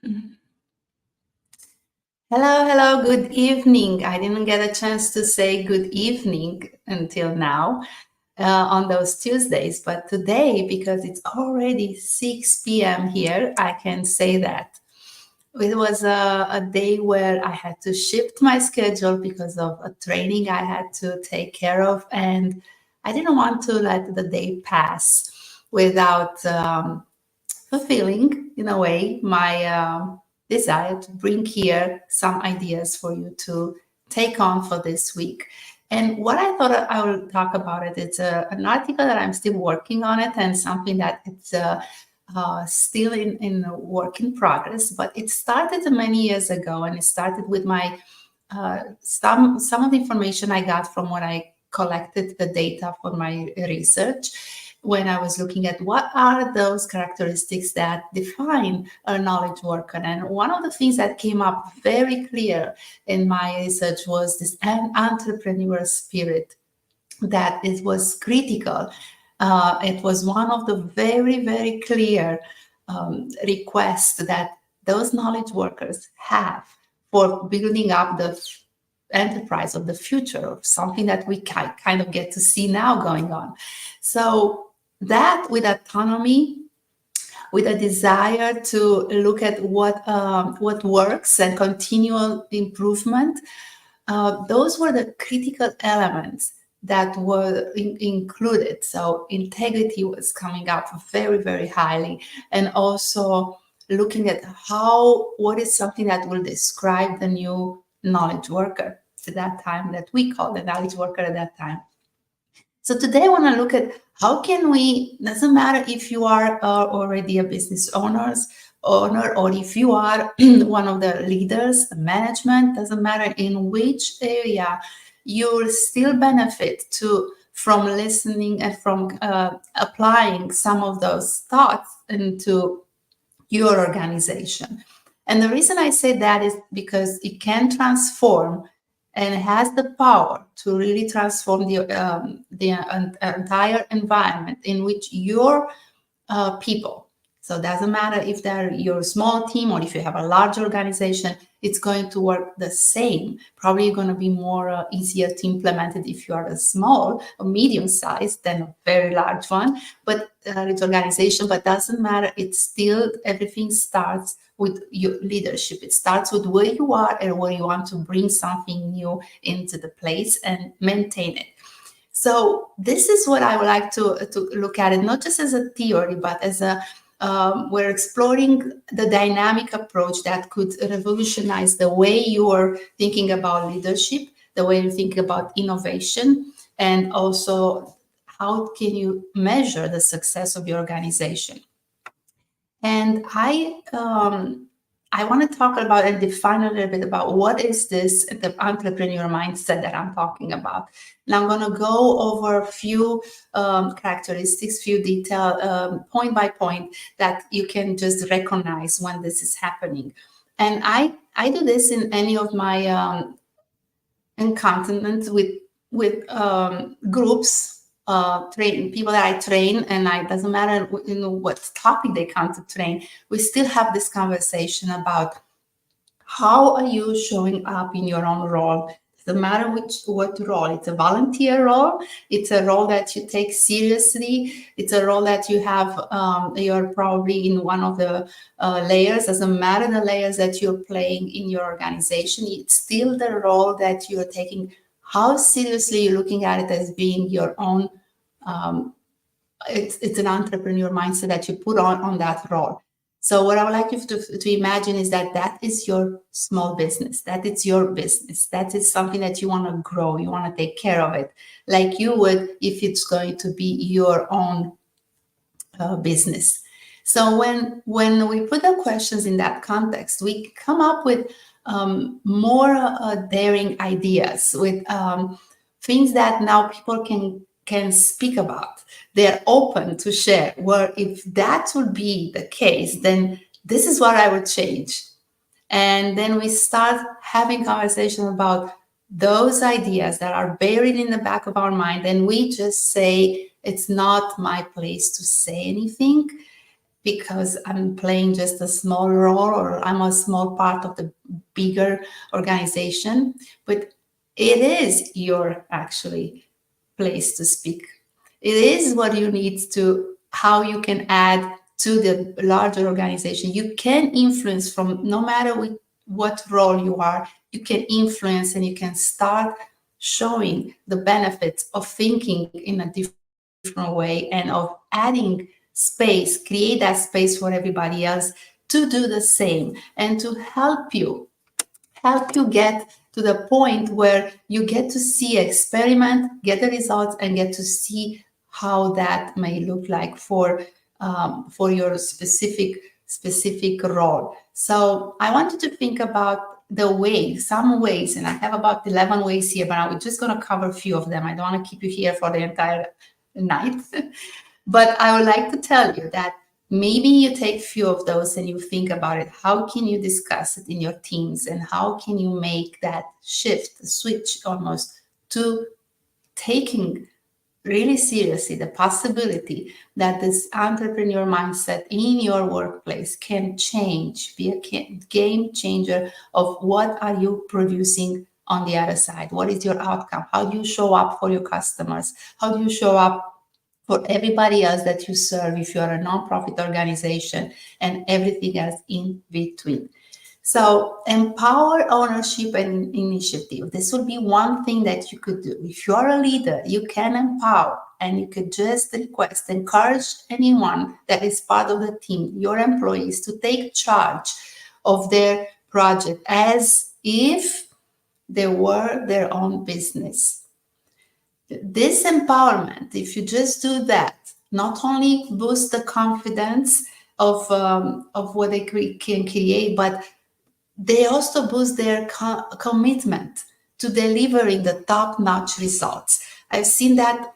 Hello, hello, good evening. I didn't get a chance to say good evening until now on those Tuesdays, but today, because it's already 6 p.m. here, I can say that. It was a day where I had to shift my schedule because of a training I had to take care of, and I didn't want to let the day pass without fulfilling, in a way, my desire to bring here some ideas for you to take on for this week. And what I thought I will talk about it's an article that I'm still working on it, and something that it's still in work in progress. But it started many years ago, and it started with my some of the information I got from when I collected the data for my research, when I was looking at what are those characteristics that define a knowledge worker. And one of the things that came up very clear in my research was this entrepreneurial spirit, that it was critical. It was one of the very, very clear requests that those knowledge workers have for building up the enterprise of the future, of something that we kind of get to see now going on. So that, with autonomy, with a desire to look at what works and continual improvement, those were the critical elements that were included. So integrity was coming up very, very highly, and also looking at what is something that will describe the new knowledge worker at that time, that we call the knowledge worker at that time. So today I want to look at how can we, doesn't matter if you are already a business owner, or if you are one of the leaders, the management, doesn't matter in which area, you'll still benefit from listening and from applying some of those thoughts into your organization. And the reason I say that is because it can transform and has the power to really transform the entire environment in which your people. So it doesn't matter if they're your small team or if you have a large organization, it's going to work the same. Probably going to be more easier to implement it if you are a small or medium size than a very large one. But it's organization, but doesn't matter. It's still, everything starts with your leadership. It starts with where you are and where you want to bring something new into the place and maintain it. So this is what I would like to look at it, not just as a theory, but as we're exploring the dynamic approach that could revolutionize the way you are thinking about leadership, the way you think about innovation, and also how can you measure the success of your organization. And I want to talk about and define a little bit about what is this, the entrepreneur mindset that I'm talking about. And I'm going to go over a few characteristics, few detail, point by point, that you can just recognize when this is happening. And I do this in any of my encounterments with groups, train people that I train, and it doesn't matter what topic they come to train, we still have this conversation about how are you showing up in your own role. It doesn't matter what role. It's a volunteer role. It's a role that you take seriously. It's a role that you have. You're probably in one of the layers. Doesn't matter the layers that you're playing in your organization. It's still the role that you're taking. How seriously you're looking at it as being your own. It's an entrepreneur mindset that you put on that role. So what I would like you to imagine is that is your small business, that it's your business, that is something that you want to grow, you want to take care of it, like you would if it's going to be your own business. So when we put the questions in that context, we come up with more daring ideas, with things that now people can speak about. They're open to share. Where if that would be the case, then this is what I would change. And then we start having conversation about those ideas that are buried in the back of our mind. And we just say, it's not my place to say anything. because I'm playing just a small role or I'm a small part of the bigger organization, but it is your actually place to speak. It is what you need to, how you can add to the larger organization. You can influence from no matter what role you are, you can influence and you can start showing the benefits of thinking in a different way and of adding space, create that space for everybody else to do the same and to help you get to the point where you get to see experiment, get the results, and get to see how that may look like for your specific role. So I want you to think about some ways, and I have about 11 ways here, but I'm just going to cover a few of them. I don't want to keep you here for the entire night. But I would like to tell you that maybe you take a few of those and you think about it. How can you discuss it in your teams, and how can you make that shift, switch almost, to taking really seriously the possibility that this entrepreneur mindset in your workplace can change, be a game changer of what are you producing on the other side? What is your outcome? How do you show up for your customers? How do you show up for everybody else that you serve if you are a nonprofit organization, and everything else in between? So empower ownership and initiative. This would be one thing that you could do. If you are a leader, you can empower and you could just encourage anyone that is part of the team, your employees, to take charge of their project as if they were their own business. This empowerment, if you just do that, not only boosts the confidence of what they can create, but they also boost their commitment to delivering the top-notch results. I've seen that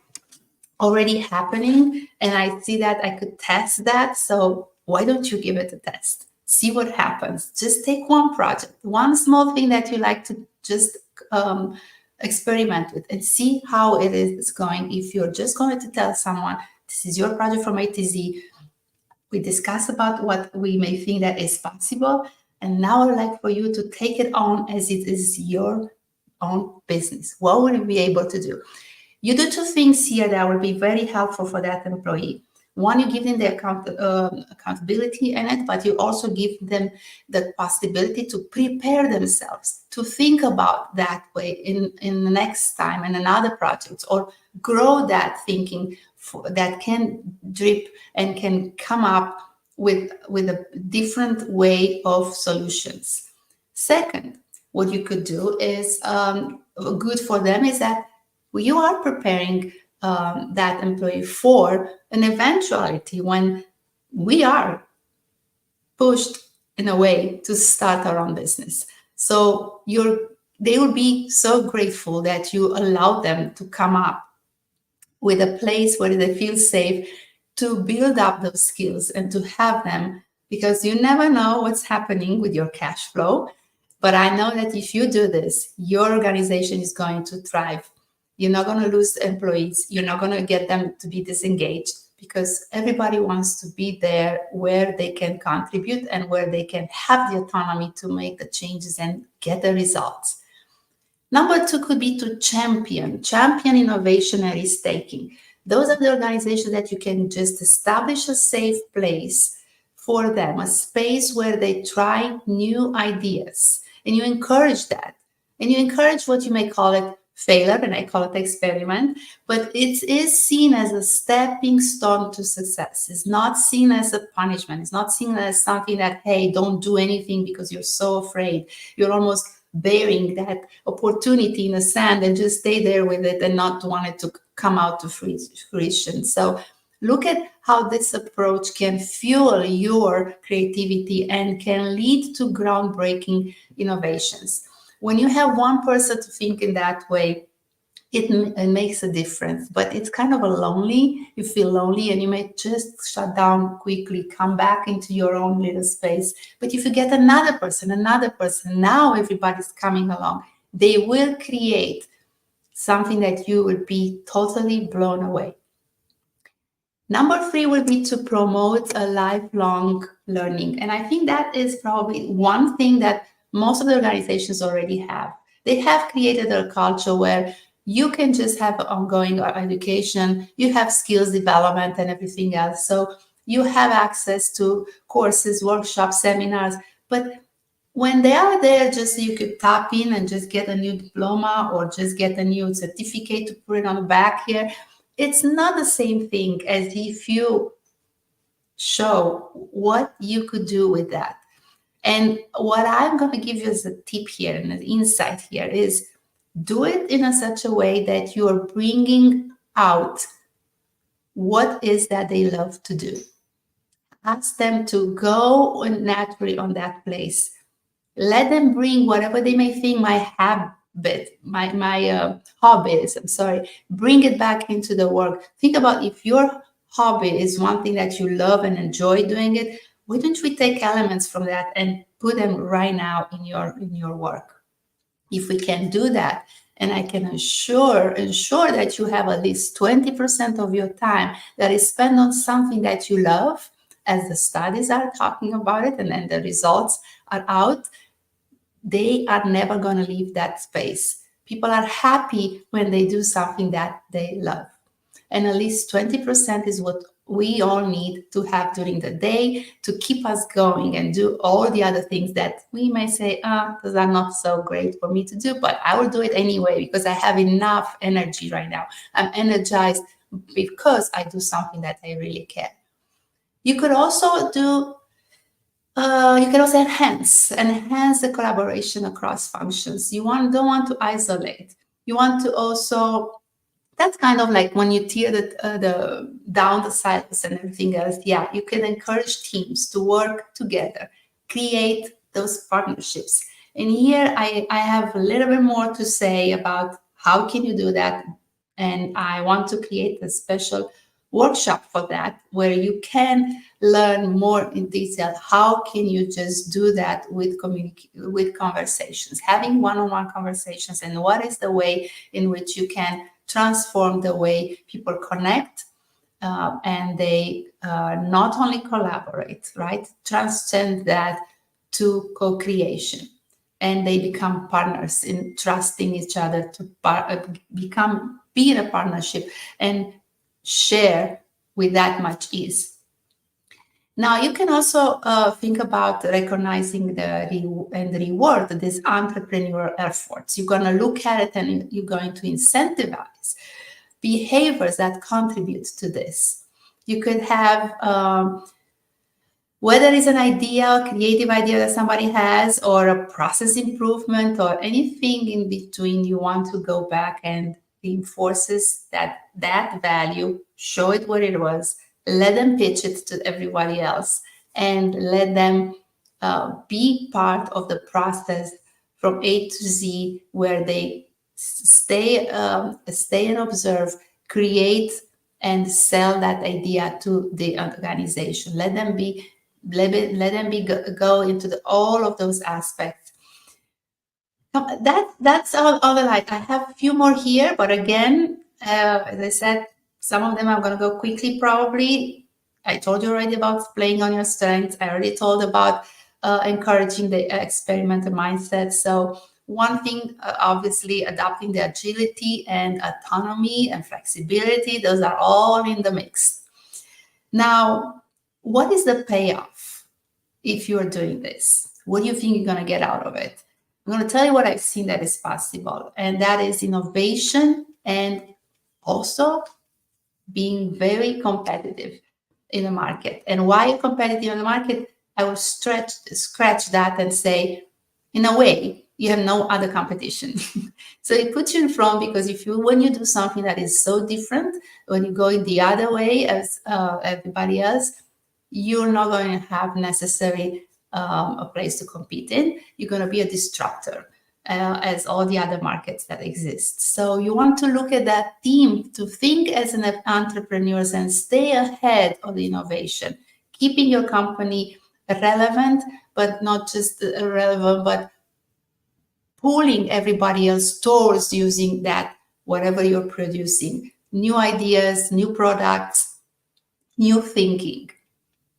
already happening, and I see that I could test that. So why don't you give it a test? See what happens. Just take one project, one small thing that you like to just experiment with, and see how it is going. If you're just going to tell someone, this is your project from A to Z, we discuss about what we may think that is possible, and now I'd like for you to take it on as it is your own business. What would you be able to do? You do two things here that will be very helpful for that employee. One, you give them the accountability in it, but you also give them the possibility to prepare themselves, to think about that way in the next time in another project, or grow that thinking that can drip and can come up with a different way of solutions. Second, what you could do is good for them is that you are preparing that employee for an eventuality when we are pushed in a way to start our own business. So they will be so grateful that you allowed them to come up with a place where they feel safe to build up those skills and to have them, because you never know what's happening with your cash flow. But I know that if you do this, your organization is going to thrive. You're not going to lose employees. You're not going to get them to be disengaged, because everybody wants to be there where they can contribute and where they can have the autonomy to make the changes and get the results. Number two could be to champion innovation and risk-taking. Those are the organizations that you can just establish a safe place for them, a space where they try new ideas, and you encourage that. And you encourage what you may call it failure, and I call it experiment, but it is seen as a stepping stone to success. It's not seen as a punishment. It's not seen as something that, hey, don't do anything because you're so afraid. You're almost burying that opportunity in the sand and just stay there with it and not want it to come out to fruition. So look at how this approach can fuel your creativity and can lead to groundbreaking innovations. When you have one person to think in that way, it makes a difference, but it's kind of you feel lonely, and you may just shut down quickly, come back into your own little space. But if you get another person, now everybody's coming along, they will create something that you will be totally blown away. Number 3 will be to promote a lifelong learning. And I think that is probably one thing that most of the organizations already have. They have created a culture where you can just have ongoing education, you have skills development and everything else. So you have access to courses, workshops, seminars, but when they are there, just so you could tap in and just get a new diploma or just get a new certificate to put it on the back here, it's not the same thing as if you show what you could do with that. And what I'm going to give you as a tip here and an insight here is do it in such a way that you are bringing out what is that they love to do. Ask them to go naturally on that place. Let them bring whatever they may think my habit, my hobby is. I'm sorry. Bring it back into the work. Think about if your hobby is one thing that you love and enjoy doing it. Why don't we take elements from that and put them right now in your work? If we can do that, and I can ensure that you have at least 20% of your time that is spent on something that you love, as the studies are talking about it, and then the results are out, they are never going to leave that space. People are happy when they do something that they love. And at least 20% is what we all need to have during the day to keep us going and do all the other things that we may say, those are not so great for me to do, but I will do it anyway because I have enough energy right now. I'm energized because I do something that I really care. You could also do you can also enhance the collaboration across functions. Don't want to isolate. You want to also, that's kind of like when you tear the down the silos and everything else. Yeah, you can encourage teams to work together, create those partnerships. And here I have a little bit more to say about how can you do that. And I want to create a special workshop for that, where you can learn more in detail how can you just do that with conversations, having one-on-one conversations, and what is the way in which you can transform the way people connect, and they not only collaborate, right? Transcend that to co-creation, and they become partners in trusting each other to be in a partnership and share with that much ease. Now, you can also think about recognizing and reward these entrepreneurial efforts. You're going to look at it and you're going to incentivize behaviors that contribute to this. You could have, whether it's an idea, creative idea that somebody has, or a process improvement, or anything in between, you want to go back and reinforces that value, show it what it was, let them pitch it to everybody else, and let them be part of the process from A to Z, where they stay and observe, create and sell that idea to the organization. Let them go into all of those aspects. That's all the light. I have a few more here, but again, as I said, some of them I'm going to go quickly probably. I told you already about playing on your strengths. I already told about encouraging the experimental mindset. So one thing, obviously, adopting the agility and autonomy and flexibility. Those are all in the mix. Now, what is the payoff if you're doing this? What do you think you're going to get out of it? I'm going to tell you what I've seen that is possible, and that is innovation and also being very competitive in the market. And why competitive in the market? I will scratch that and say, in a way, you have no other competition. So it puts you in front, because when you do something that is so different, when you go in the other way as everybody else, you're not going to have necessarily a place to compete in. You're going to be a disruptor, as all the other markets that exist. So you want to look at that theme, to think as an entrepreneur and stay ahead of the innovation, keeping your company relevant, but not just relevant, but pulling everybody else towards using that, whatever you're producing, new ideas, new products, new thinking.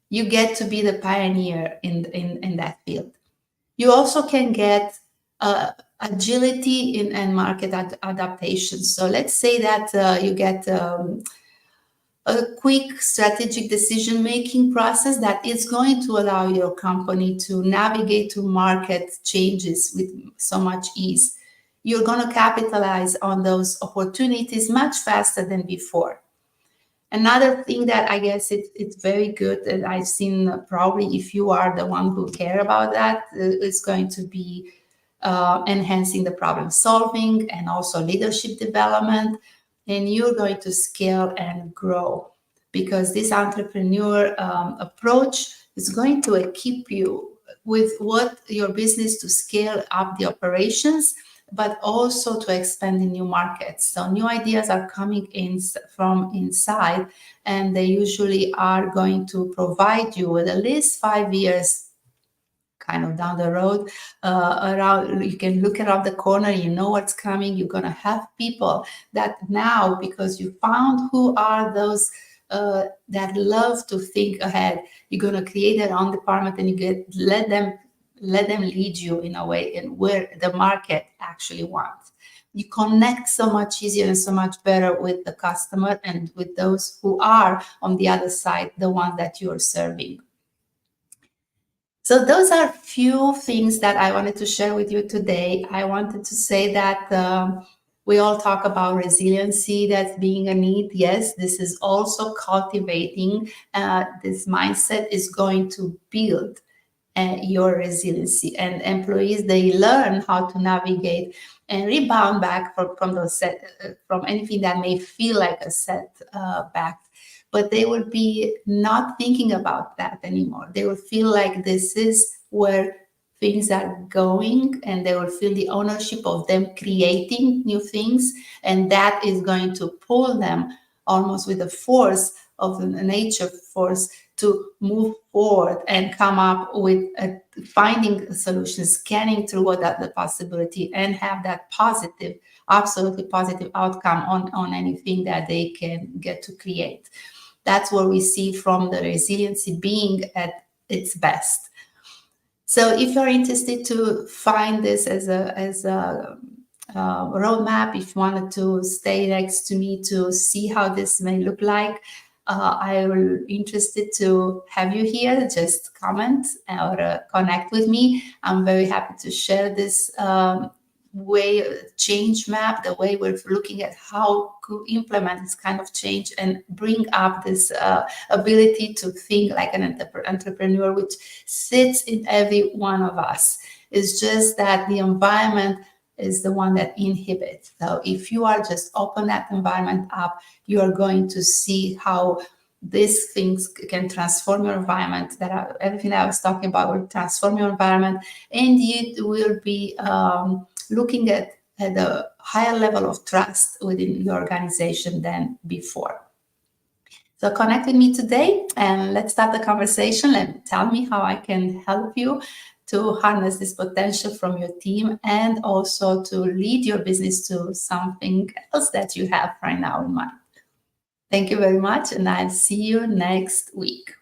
You get to be the pioneer in that field. You also can get agility and market adaptation. So let's say that you get a quick strategic decision-making process that is going to allow your company to navigate to market changes with so much ease. You're going to capitalize on those opportunities much faster than before. Another thing that I guess it's very good, and I've seen probably if you are the one who care about that, it's going to be enhancing the problem solving and also leadership development. And you're going to scale and grow because this entrepreneur approach is going to equip you with what your business to scale up the operations, but also to expand in new markets. So new ideas are coming in from inside, and they usually are going to provide you with at least 5 years kind of down the road. Around, you can look around the corner, you know what's coming. You're going to have people that now, because you found who are those that love to think ahead, you're going to create their own department, and you let them lead you in a way in where the market actually wants. You connect so much easier and so much better with the customer and with those who are on the other side, the one that you're serving. So those are few things that I wanted to share with you today. I wanted to say that we all talk about resiliency, that's being a need. Yes, this is also cultivating. This mindset is going to build your resiliency, and employees, they learn how to navigate and rebound back from those from anything that may feel like a setback. But they will be not thinking about that anymore. They will feel like this is where things are going, and they will feel the ownership of them creating new things, and that is going to pull them almost with the force of the nature force to move forward and come up with finding solutions, scanning through what that the possibility, and have that positive, absolutely positive outcome on anything that they can get to create. That's where we see from the resiliency being at its best. So if you're interested to find this as a roadmap, if you wanted to stay next to me to see how this may look like, I will interested to have you here. Just comment or connect with me. I'm very happy to share this way change map, the way we're looking at how to implement this kind of change and bring up this ability to think like an entrepreneur, which sits in every one of us. It's just that the environment is the one that inhibits. So if you are just open that environment up, you are going to see how these things can transform your environment. Everything I was talking about will transform your environment, and you will be looking at a higher level of trust within your organization than before. So connect with me today and let's start the conversation and tell me how I can help you to harness this potential from your team and also to lead your business to something else that you have right now in mind. Thank you very much, and I'll see you next week.